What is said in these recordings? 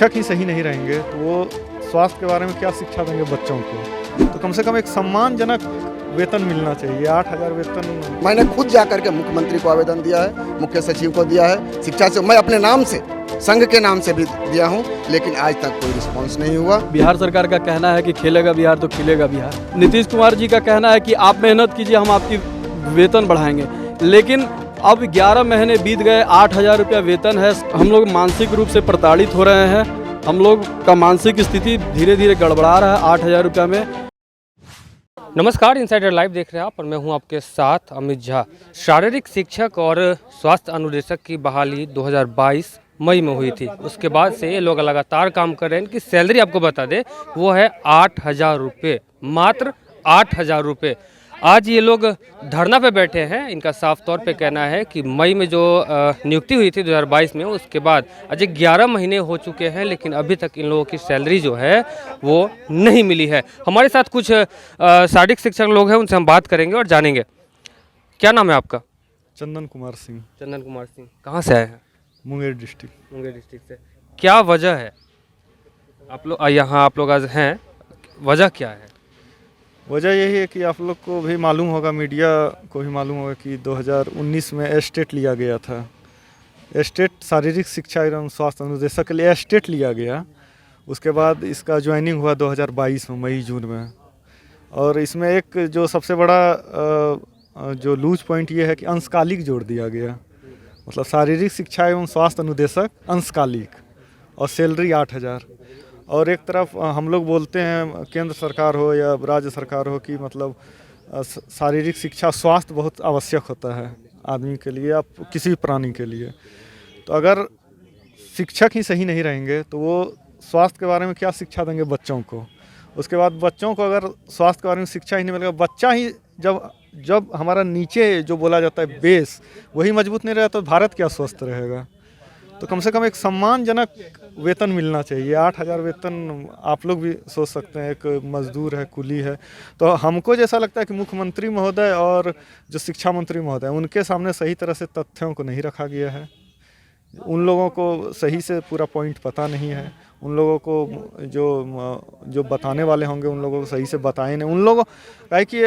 शिक्षक ही सही नहीं रहेंगे तो वो स्वास्थ्य के बारे में क्या शिक्षा देंगे बच्चों को। तो कम से कम एक सम्मानजनक वेतन मिलना चाहिए। 8,000 वेतन मैंने खुद जाकर के मुख्यमंत्री को आवेदन दिया है, मुख्य सचिव को दिया है, शिक्षा से मैं अपने नाम से संघ के नाम से भी दिया हूं, लेकिन आज तक कोई रिस्पांस नहीं हुआ। बिहार सरकार का कहना है कि खेलेगा बिहार तो खिलेगा बिहार। नीतीश कुमार जी का कहना है कि आप मेहनत कीजिए, हम आपकी वेतन बढ़ाएंगे, लेकिन अब 11 महीने बीत गए, 8,000 रुपया वेतन है। हम लोग मानसिक रूप से प्रताड़ित हो रहे हैं। हम लोग का मानसिक स्थिति धीरे धीरे गड़बड़ा रहा है 8,000 रुपया में। नमस्कार, इनसाइडर लाइव देख रहे हैं आप और मैं हूं आपके साथ अमित झा। शारीरिक शिक्षक और स्वास्थ्य अनुदेशक की बहाली 2022 मई में हुई थी। उसके बाद से ये लोग लगातार काम कर रहे हैं। इनकी सैलरी आपको बता दें वो है 8,000 रुपये, मात्र 8,000 रुपये। आज ये लोग धरना पे बैठे हैं। इनका साफ तौर पे कहना है कि मई में जो नियुक्ति हुई थी 2022 में, उसके बाद अजय 11 महीने हो चुके हैं, लेकिन अभी तक इन लोगों की सैलरी जो है वो नहीं मिली है। हमारे साथ कुछ शारीरिक शिक्षक लोग हैं, उनसे हम बात करेंगे और जानेंगे। क्या नाम है आपका? चंदन कुमार सिंह, चंदन कुमार सिंह। कहाँ से आए हैं? मुंगेर डिस्ट्रिक्ट। मुंगेर डिस्ट्रिक्ट से। क्या वजह है आप लोग यहाँ आप लोग आज हैं, वजह क्या है? वजह यही है कि आप लोग को भी मालूम होगा, मीडिया को भी मालूम होगा कि 2019 में एस्टेट लिया गया था। एस्टेट शारीरिक शिक्षा एवं स्वास्थ्य अनुदेशक के लिए एस्टेट लिया गया। उसके बाद इसका ज्वाइनिंग हुआ 2022 में मई जून में। और इसमें एक जो सबसे बड़ा जो लूज पॉइंट ये है कि अंशकालिक जोड़ दिया गया। मतलब शारीरिक शिक्षा एवं स्वास्थ्य अनुदेशक अंशकालिक और सैलरी 8,000। और एक तरफ हम लोग बोलते हैं, केंद्र सरकार हो या राज्य सरकार हो, कि मतलब शारीरिक शिक्षा स्वास्थ्य बहुत आवश्यक होता है आदमी के लिए, आप किसी भी प्राणी के लिए। तो अगर शिक्षक ही सही नहीं रहेंगे तो वो स्वास्थ्य के बारे में क्या शिक्षा देंगे बच्चों को। उसके बाद बच्चों को अगर स्वास्थ्य के बारे में शिक्षा ही नहीं मिलेगा, बच्चा ही जब हमारा नीचे जो बोला जाता है बेस वही मजबूत नहीं रहेगा तो भारत क्या स्वस्थ रहेगा। तो कम से कम एक सम्मानजनक वेतन मिलना चाहिए। 8,000 वेतन आप लोग भी सोच सकते हैं, एक मजदूर है, कुली है। तो हमको जैसा लगता है कि मुख्यमंत्री महोदय और जो शिक्षा मंत्री महोदय उनके सामने सही तरह से तथ्यों को नहीं रखा गया है। उन लोगों को सही से पूरा पॉइंट पता नहीं है। उन लोगों को जो बताने वाले होंगे उन लोगों को सही से बताए नहीं। उन लोगों का कि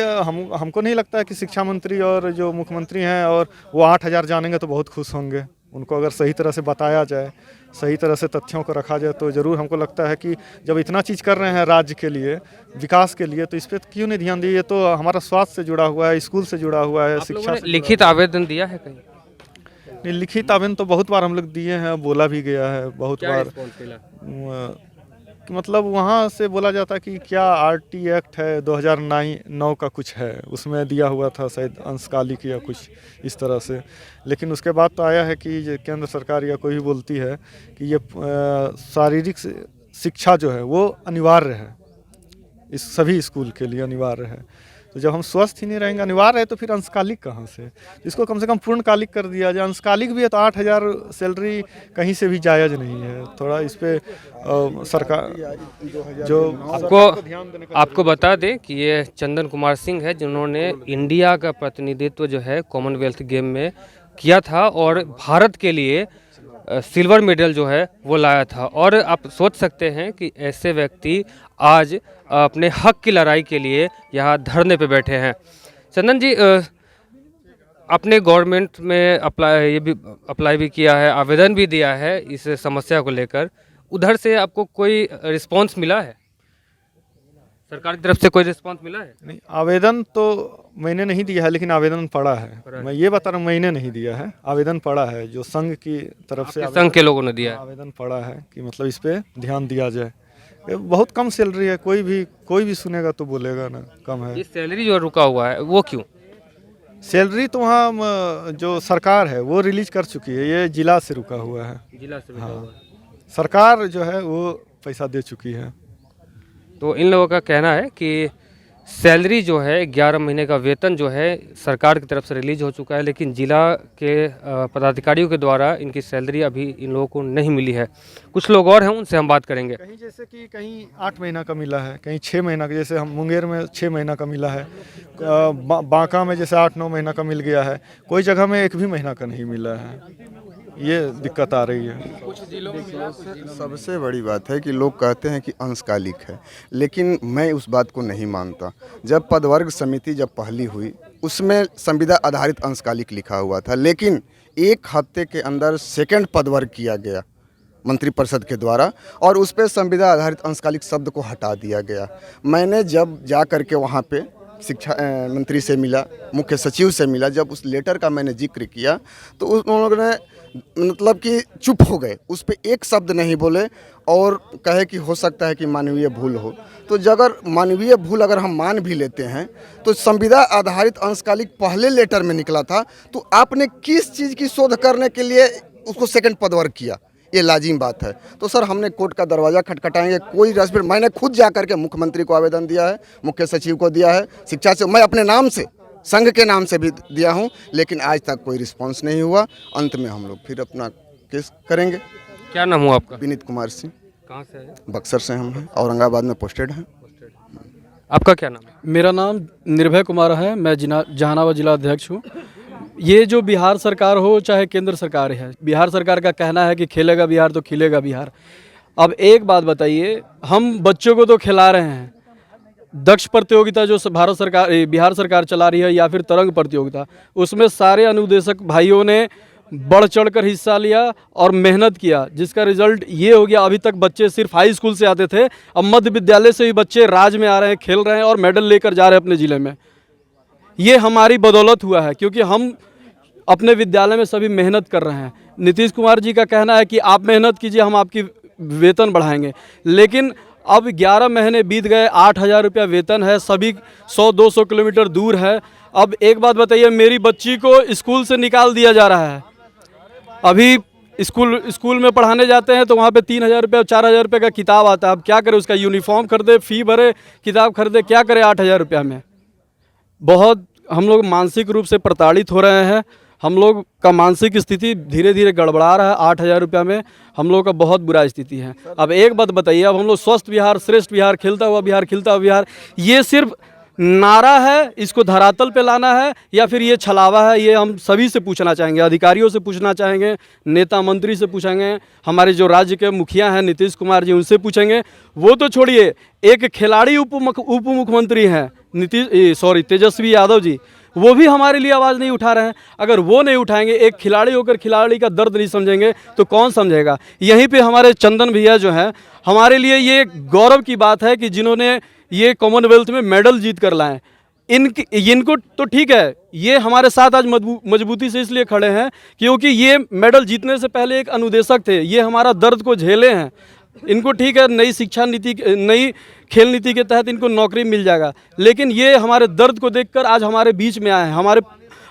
हमको नहीं लगता है कि शिक्षा मंत्री और जो मुख्यमंत्री हैं और वो 8,000 जानेंगे तो बहुत खुश होंगे। उनको अगर सही तरह से बताया जाए, सही तरह से तथ्यों को रखा जाए तो ज़रूर हमको लगता है कि जब इतना चीज़ कर रहे हैं राज्य के लिए, विकास के लिए, तो इस पर क्यों नहीं ध्यान दिए। ये तो हमारा स्वास्थ्य से जुड़ा हुआ है, स्कूल से जुड़ा हुआ है, शिक्षा से। लिखित आवेदन दिया है कहीं? नहीं, लिखित आवेदन तो बहुत बार हम लोग दिए हैं, बोला भी गया है बहुत बार। कि मतलब वहाँ से बोला जाता है कि क्या RT एक्ट है 2009 का कुछ है, उसमें दिया हुआ था शायद अंशकालिक या कुछ इस तरह से। लेकिन उसके बाद तो आया है कि ये केंद्र सरकार या कोई भी बोलती है कि ये शारीरिक शिक्षा जो है वो अनिवार्य है, इस सभी स्कूल के लिए अनिवार्य है। तो जब हम स्वस्थ ही नहीं रहेंगे, अनिवार्य है, तो फिर अंशकालिक कहाँ से? इसको कम से कम पूर्णकालिक कर दिया जाए। अंशकालिक भी है तो 8,000 सैलरी कहीं से भी जायज़ नहीं है। थोड़ा इस पे सरकार जो आपको बता दें कि ये चंदन कुमार सिंह है, जिन्होंने इंडिया का प्रतिनिधित्व जो है कॉमनवेल्थ गेम में किया था और भारत के लिए सिल्वर मेडल जो है वो लाया था। और आप सोच सकते हैं कि ऐसे व्यक्ति आज अपने हक की लड़ाई के लिए यहाँ धरने पे बैठे हैं। चंदन जी, अपने गवर्नमेंट में अप्लाई भी किया है, आवेदन भी दिया है इस समस्या को लेकर। उधर से आपको कोई रिस्पांस मिला है? सरकार की तरफ से कोई रिस्पांस मिला है? नहीं, आवेदन तो मैंने नहीं दिया है, लेकिन आवेदन पड़ा है। मैं ये बता रहा हूँ, मैंने नहीं दिया है, आवेदन पड़ा है। जो संघ की तरफ से संघ के लोगों ने दिया है आवेदन पड़ा है कि मतलब इस पे ध्यान दिया जाए। ये बहुत कम सैलरी है, कोई भी सुनेगा तो बोलेगा ना कम है। ये सैलरी जो रुका हुआ है वो क्यों? सैलरी तो वहाँ जो सरकार है वो रिलीज कर चुकी है, ये जिला से रुका हुआ है। जिला से रुका हुआ है। सरकार जो है वो पैसा दे चुकी है। तो इन लोगों का कहना है कि सैलरी जो है 11 महीने का वेतन जो है सरकार की तरफ से रिलीज हो चुका है, लेकिन जिला के पदाधिकारियों के द्वारा इनकी सैलरी अभी इन लोगों को नहीं मिली है। कुछ लोग और हैं, उनसे हम बात करेंगे। कहीं जैसे कि कहीं 8 महीना का मिला है, कहीं 6 महीना का, जैसे हम मुंगेर में 6 महीना का मिला है, बांका में जैसे 8-9 महीना का मिल गया है, कोई जगह में 1 भी महीना का नहीं मिला है। ये दिक्कत आ रही है। सबसे बड़ी बात है कि लोग कहते हैं कि अंशकालिक है, लेकिन मैं उस बात को नहीं मानता। जब पदवर्ग समिति जब पहली हुई उसमें संविदा आधारित अंशकालिक लिखा हुआ था, लेकिन एक हफ्ते के अंदर सेकंड पदवर्ग किया गया मंत्रिपरिषद के द्वारा और उस पर संविदा आधारित अंशकालिक शब्द को हटा दिया गया। मैंने जब जा कर के वहाँ पे शिक्षा मंत्री से मिला, मुख्य सचिव से मिला, जब उस लेटर का मैंने जिक्र किया तो उन लोगों ने मतलब कि चुप हो गए, उस पर एक शब्द नहीं बोले और कहे कि हो सकता है कि मानवीय भूल हो। तो अगर मानवीय भूल अगर हम मान भी लेते हैं तो संविदा आधारित अंशकालिक पहले लेटर में निकला था, तो आपने किस चीज़ की शोध करने के लिए उसको सेकंड पदवर्ग किया, ये लाजिम बात है। तो सर हमने कोर्ट का दरवाज़ा खटखटाएंगे, कोई रेस्पेक्ट। मैंने खुद जा करके मुख्यमंत्री को आवेदन दिया है, मुख्य सचिव को दिया है, शिक्षा से मैं अपने नाम से संघ के नाम से भी दिया हूं, लेकिन आज तक कोई रिस्पांस नहीं हुआ। अंत में हम लोग फिर अपना केस करेंगे। क्या नाम हुआ आपका? विनीत कुमार सिंह, कहाँ से है? बक्सर से हम हैं, औरंगाबाद में पोस्टेड हैं। आपका क्या नाम है? मेरा नाम निर्भय कुमार है, मैं जहानाबाद जिला अध्यक्ष हूँ। ये जो बिहार सरकार हो चाहे केंद्र सरकार है, बिहार सरकार का कहना है कि खेलेगा बिहार तो खिलेगा बिहार। अब एक बात बताइए, हम बच्चों को तो खिला रहे हैं, दक्ष प्रतियोगिता जो बिहार सरकार चला रही है या फिर तरंग प्रतियोगिता, उसमें सारे अनुदेशक भाइयों ने बढ़ चढ़ कर हिस्सा लिया और मेहनत किया, जिसका रिजल्ट ये हो गया। अभी तक बच्चे सिर्फ हाई स्कूल से आते थे, अब मध्य विद्यालय से भी बच्चे राज्य में आ रहे हैं, खेल रहे हैं और मेडल लेकर जा रहे हैं अपने ज़िले में। ये हमारी बदौलत हुआ है, क्योंकि हम अपने विद्यालय में सभी मेहनत कर रहे हैं। नीतीश कुमार जी का कहना है कि आप मेहनत कीजिए, हम आपकी वेतन बढ़ाएंगे, लेकिन अब 11 महीने बीत गए, 8,000 रुपया वेतन है, सभी 100-200 किलोमीटर दूर है। अब एक बात बताइए, मेरी बच्ची को स्कूल से निकाल दिया जा रहा है। अभी स्कूल में पढ़ाने जाते हैं तो वहाँ पे 3,000 रुपये और 4,000 रुपये का किताब आता है। अब क्या करें, उसका यूनिफॉर्म खरीदे, फ़ी भरे, किताब खरीदे, क्या करें 8,000 रुपया में। बहुत हम लोग मानसिक रूप से प्रताड़ित हो रहे हैं। हम लोग का मानसिक स्थिति धीरे धीरे गड़बड़ा रहा है। 8,000 रुपया में हम लोग का बहुत बुरा स्थिति है। अब एक बात बताइए, अब हम लोग स्वस्थ बिहार, श्रेष्ठ बिहार, खिलता हुआ बिहार, खिलता हुआ बिहार, ये सिर्फ नारा है, इसको धरातल पे लाना है या फिर ये छलावा है? ये हम सभी से पूछना चाहेंगे, अधिकारियों से पूछना चाहेंगे, नेता मंत्री से पूछेंगे, हमारे जो राज्य के मुखिया हैं नीतीश कुमार जी, उनसे पूछेंगे। वो तो छोड़िए, एक खिलाड़ी उप मुख्यमंत्री हैं तेजस्वी यादव जी, वो भी हमारे लिए आवाज़ नहीं उठा रहे हैं। अगर वो नहीं उठाएंगे, एक खिलाड़ी होकर खिलाड़ी का दर्द नहीं समझेंगे तो कौन समझेगा। यहीं पे हमारे चंदन भैया जो हैं, हमारे लिए ये गौरव की बात है कि जिन्होंने ये कॉमनवेल्थ में मेडल जीत कर लाए। इनको तो ठीक है, ये हमारे साथ आज मजबूती से इसलिए खड़े हैं क्योंकि ये मेडल जीतने से पहले एक अनुदेशक थे, ये हमारा दर्द को झेले हैं। इनको ठीक है, नई शिक्षा नीति, नई खेल नीति के तहत इनको नौकरी मिल जाएगा, लेकिन ये हमारे दर्द को देखकर आज हमारे बीच में आए हैं।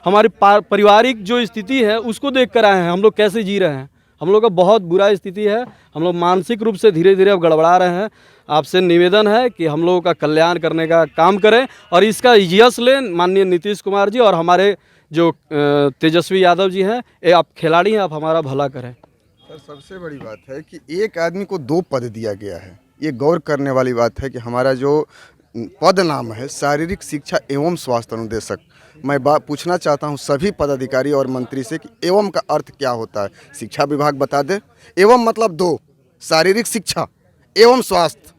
हमारी पारिवारिक जो स्थिति है उसको देखकर आए हैं, हम लोग कैसे जी रहे हैं। हम लोग का बहुत बुरा स्थिति है, हम लोग मानसिक रूप से धीरे धीरे अब गड़बड़ा रहे हैं। आपसे निवेदन है कि हम लोगों का कल्याण करने का काम करें और इसका यश लें माननीय नीतीश कुमार जी और हमारे जो तेजस्वी यादव जी हैं। ये आप खिलाड़ी हैं, आप हमारा भला करें। सर सबसे बड़ी बात है कि एक आदमी को 2 पद दिया गया है। ये गौर करने वाली बात है कि हमारा जो पद नाम है शारीरिक शिक्षा एवं स्वास्थ्य अनुदेशक, मैं पूछना चाहता हूँ सभी पदाधिकारी और मंत्री से कि एवं का अर्थ क्या होता है। शिक्षा विभाग बता दे। एवं मतलब 2, शारीरिक शिक्षा एवं स्वास्थ्य,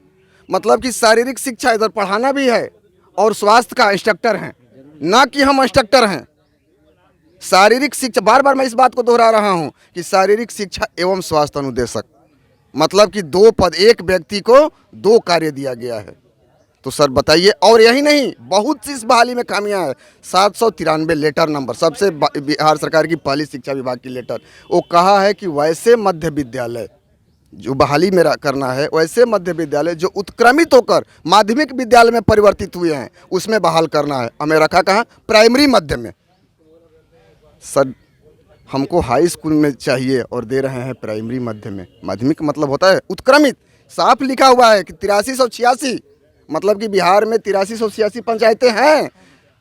मतलब कि शारीरिक शिक्षा इधर पढ़ाना भी है और स्वास्थ्य का इंस्ट्रक्टर हैं, ना कि हम इंस्ट्रक्टर हैं। शारीरिक शिक्षा, बार बार मैं इस बात को दोहरा रहा हूं कि शारीरिक शिक्षा एवं स्वास्थ्य अनुदेशक, मतलब कि 2 पद, एक व्यक्ति को 2 कार्य दिया गया है। तो सर बताइए, और यही नहीं, बहुत सी इस बहाली में खामियां हैं। 793 लेटर नंबर, सबसे बिहार सरकार की पहली शिक्षा विभाग की लेटर, वो कहा है कि वैसे मध्य विद्यालय जो बहाली में करना है, वैसे मध्य विद्यालय जो उत्क्रमित होकर माध्यमिक विद्यालय में परिवर्तित हुए हैं उसमें बहाल करना है। हमें रखा कहाँ? प्राइमरी मध्य में। सर हमको हाई स्कूल में चाहिए और दे रहे हैं प्राइमरी मध्य में। माध्यमिक मतलब होता है उत्क्रमित, साफ लिखा हुआ है कि 8386, मतलब कि बिहार में 8386 पंचायतें हैं।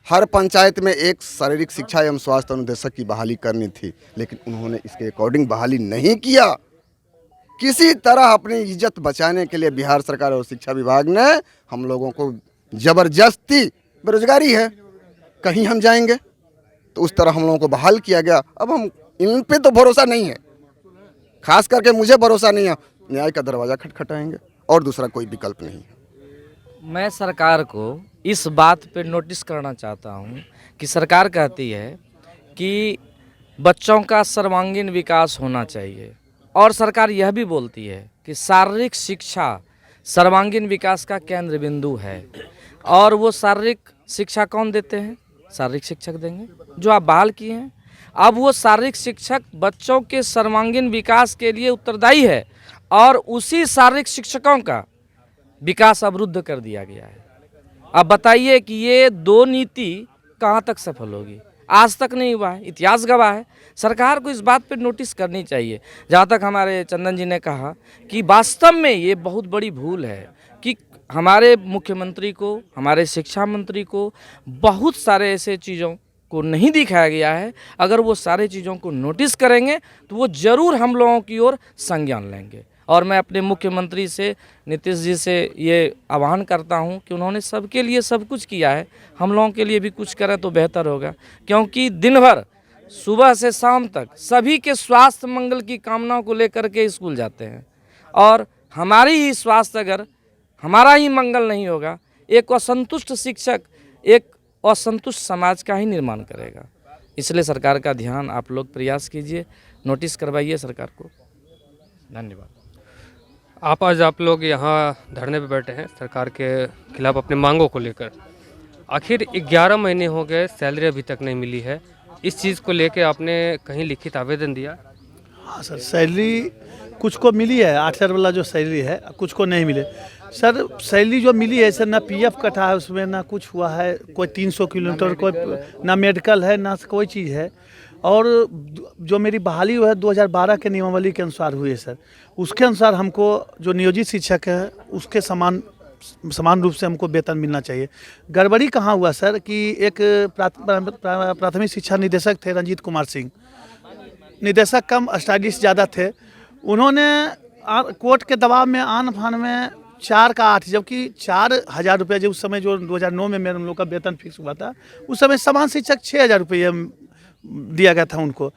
हर पंचायत में एक शारीरिक शिक्षा एवं स्वास्थ्य अनुदेशक की बहाली करनी थी, लेकिन उन्होंने इसके अकॉर्डिंग बहाली नहीं किया। किसी तरह अपनी इज्जत बचाने के लिए बिहार सरकार और शिक्षा विभाग ने हम लोगों को जबरदस्ती, बेरोजगारी है, कहीं हम जाएंगे, तो उस तरह हम लोगों को बहाल किया गया। अब हम इन पे तो भरोसा नहीं है, खास करके मुझे भरोसा नहीं है, न्याय का दरवाज़ा खटखटाएंगे और दूसरा कोई विकल्प नहीं है। मैं सरकार को इस बात पे नोटिस करना चाहता हूँ कि सरकार कहती है कि बच्चों का सर्वांगीण विकास होना चाहिए, और सरकार यह भी बोलती है कि शारीरिक शिक्षा सर्वांगीण विकास का केंद्र बिंदु है। और वो शारीरिक शिक्षा कौन देते हैं? शारीरिक शिक्षक देंगे जो आप बहाल किए हैं। अब वो शारीरिक शिक्षक बच्चों के सर्वांगीण विकास के लिए उत्तरदायी है, और उसी शारीरिक शिक्षकों का विकास अवरुद्ध कर दिया गया है। अब बताइए कि ये दो नीति कहाँ तक सफल होगी? आज तक नहीं हुआ है, इतिहास गवाह है। सरकार को इस बात पर नोटिस करनी चाहिए। जहाँ तक हमारे चंदन जी ने कहा कि वास्तव में ये बहुत बड़ी भूल है कि हमारे मुख्यमंत्री को, हमारे शिक्षा मंत्री को बहुत सारे ऐसे चीज़ों को नहीं दिखाया गया है। अगर वो सारे चीज़ों को नोटिस करेंगे तो वो ज़रूर हम लोगों की ओर संज्ञान लेंगे। और मैं अपने मुख्यमंत्री से, नीतीश जी से ये आह्वान करता हूं कि उन्होंने सबके लिए सब कुछ किया है, हम लोगों के लिए भी कुछ करें तो बेहतर होगा। क्योंकि दिन भर सुबह से शाम तक सभी के स्वास्थ्य मंगल की कामनाओं को लेकर के स्कूल जाते हैं, और हमारी ही स्वास्थ्य, अगर हमारा ही मंगल नहीं होगा, एक असंतुष्ट शिक्षक एक असंतुष्ट समाज का ही निर्माण करेगा। इसलिए सरकार का ध्यान आप लोग प्रयास कीजिए, नोटिस करवाइए सरकार को। धन्यवाद। आप लोग यहाँ धरने पे बैठे हैं सरकार के खिलाफ अपने मांगों को लेकर। आखिर 11 महीने हो गए, सैलरी अभी तक नहीं मिली है। इस चीज़ को लेके आपने कहीं लिखित आवेदन दिया? हाँ सर, सैलरी कुछ को मिली है, 8,000 वाला जो सैलरी है, कुछ को नहीं मिले। सर सैलरी जो मिली है सर, ना पीएफ कटा है उसमें, ना कुछ हुआ है, कोई 300 किलोमीटर, कोई ना मेडिकल है, ना कोई चीज़ है। और जो मेरी बहाली हुई है 2012 के नियमावली के अनुसार हुई है सर, उसके अनुसार हमको जो नियोजित शिक्षक है उसके समान रूप से हमको वेतन मिलना चाहिए। गड़बड़ी कहाँ हुआ सर कि एक प्राथमिक शिक्षा निदेशक थे रंजीत कुमार सिंह, निदेशक कम स्टाइलिश ज़्यादा थे। उन्होंने कोर्ट के दबाव में आन फान में 4 का 8, जबकि 4,000 रुपये जो उस समय, जो 2009 में मेरे लोग का वेतन फिक्स हुआ था, उस समय समान शिक्षक 6,000 रुपये दिया गया था उनको।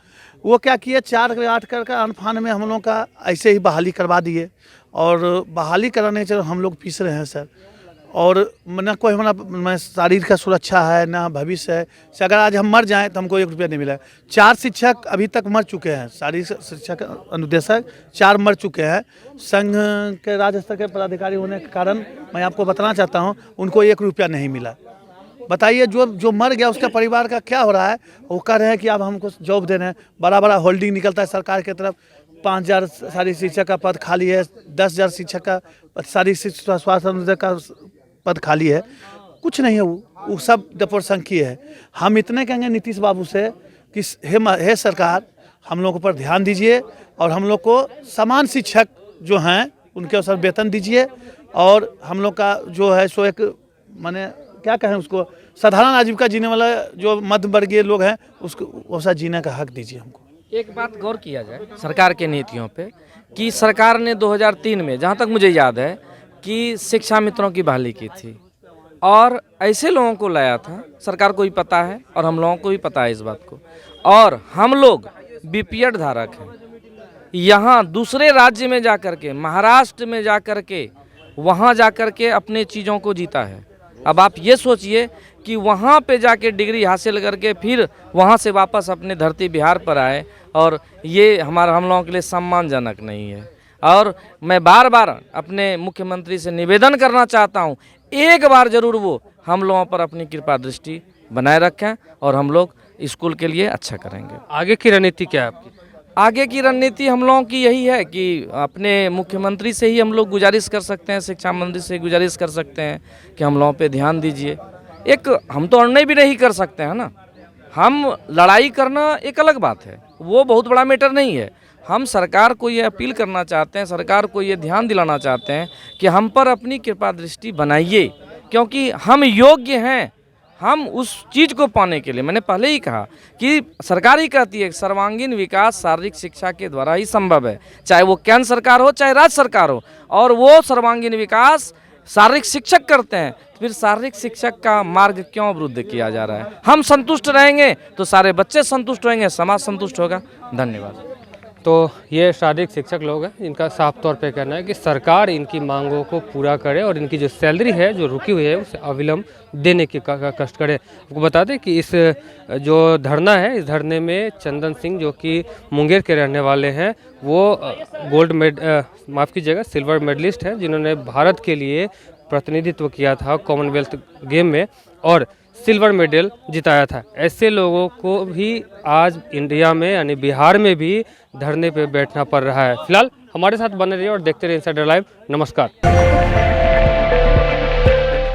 वो क्या किए, 4 का 8 कर अनफान में हम लोगों का ऐसे ही बहाली करवा दिए, और बहाली कराने के हम लोग पीस रहे हैं सर। और ना कोई हमारा शारीर का सुरक्षा है, ना भविष्य है। अगर आज हम मर जाएं तो हमको 1 रुपया नहीं मिला। 4 शिक्षक अभी तक मर चुके हैं, शारीरिक शिक्षक अनुदेशक 4 मर चुके हैं। संघ के राज्य स्तर के पदाधिकारी होने के कारण मैं आपको बताना चाहता हूं, उनको 1 रुपया नहीं मिला। बताइए जो मर गया उसका परिवार का क्या हो रहा है? वो कह रहे हैं कि अब हमको जॉब दे रहे हैं। बड़ा बड़ा होल्डिंग निकलता है सरकार की तरफ, 5,000 शारीरिक शिक्षक का पद खाली है, 10,000 शिक्षक का शारीरिक स्वास्थ्य अनुदेशक का पद खाली है। कुछ नहीं है, वो सब डपोरसंख्यी है। हम इतने कहेंगे नीतीश बाबू से कि हे सरकार, हम लोगों पर ध्यान दीजिए, और हम लोग को समान शिक्षक जो हैं उनके अनुसार वेतन दीजिए, और हम लोग का जो है सो एक माने क्या कहें उसको, साधारण आजीविका जीने वाला जो मध्य वर्गीय लोग हैं उसको वैसा जीने का हक दीजिए हमको। एक बात गौर किया जाए सरकार के नीतियों पे कि सरकार ने 2003 में, जहाँ तक मुझे याद है, कि शिक्षा मित्रों की बहाली की थी, और ऐसे लोगों को लाया था, सरकार को भी पता है और हम लोगों को भी पता है इस बात को। और हम लोग बीपीएड धारक हैं, यहाँ दूसरे राज्य में जा कर के, महाराष्ट्र में जा कर के, वहाँ जा कर के अपने चीज़ों को जीता है। अब आप ये सोचिए कि वहाँ पे जाके डिग्री हासिल करके फिर वहाँ से वापस अपने धरती बिहार पर आए, और ये हम लोगों के लिए सम्मानजनक नहीं है। और मैं बार बार अपने मुख्यमंत्री से निवेदन करना चाहता हूँ, एक बार ज़रूर वो हम लोगों पर अपनी कृपा दृष्टि बनाए रखें, और हम लोग स्कूल के लिए अच्छा करेंगे। आगे की रणनीति क्या है आपकी? आगे की रणनीति हम लोगों की यही है कि अपने मुख्यमंत्री से ही हम लोग गुजारिश कर सकते हैं, शिक्षा मंत्री से गुजारिश कर सकते हैं कि हम लोगों पे ध्यान दीजिए। एक हम तो अन्याय भी नहीं कर सकते हैं ना, हम लड़ाई करना एक अलग बात है, वो बहुत बड़ा मैटर नहीं है। हम सरकार को ये अपील करना चाहते हैं, सरकार को ये ध्यान दिलाना चाहते हैं कि हम पर अपनी कृपा दृष्टि बनाइए, क्योंकि हम योग्य हैं। हम उस चीज़ को पाने के लिए, मैंने पहले ही कहा कि सरकार ही कहती है सर्वांगीण विकास शारीरिक शिक्षा के द्वारा ही संभव है, चाहे वो केंद्र सरकार हो चाहे राज्य सरकार हो, और वो सर्वांगीण विकास शारीरिक शिक्षक करते हैं। फिर शारीरिक शिक्षक का मार्ग क्यों अवरुद्ध किया जा रहा है? हम संतुष्ट रहेंगे तो सारे बच्चे संतुष्ट होंगे, समाज संतुष्ट होगा। धन्यवाद। तो ये शारीरिक शिक्षक लोग हैं, इनका साफ तौर पे कहना है कि सरकार इनकी मांगों को पूरा करे और इनकी जो सैलरी है जो रुकी हुई है उसे अविलंब देने की कष्ट करे। आपको बता दें कि इस जो धरना है, इस धरने में चंदन सिंह जो कि मुंगेर के रहने वाले हैं, वो माफ़ कीजिएगा सिल्वर मेडलिस्ट हैं, जिन्होंने भारत के लिए प्रतिनिधित्व किया था कॉमनवेल्थ गेम में और सिल्वर मेडल जिताया था। ऐसे लोगों को भी आज इंडिया में यानी बिहार में भी धरने पे बैठना पड़ रहा है। फिलहाल हमारे साथ बने रहिए और देखते रहिए इनसाइडर लाइव। नमस्कार।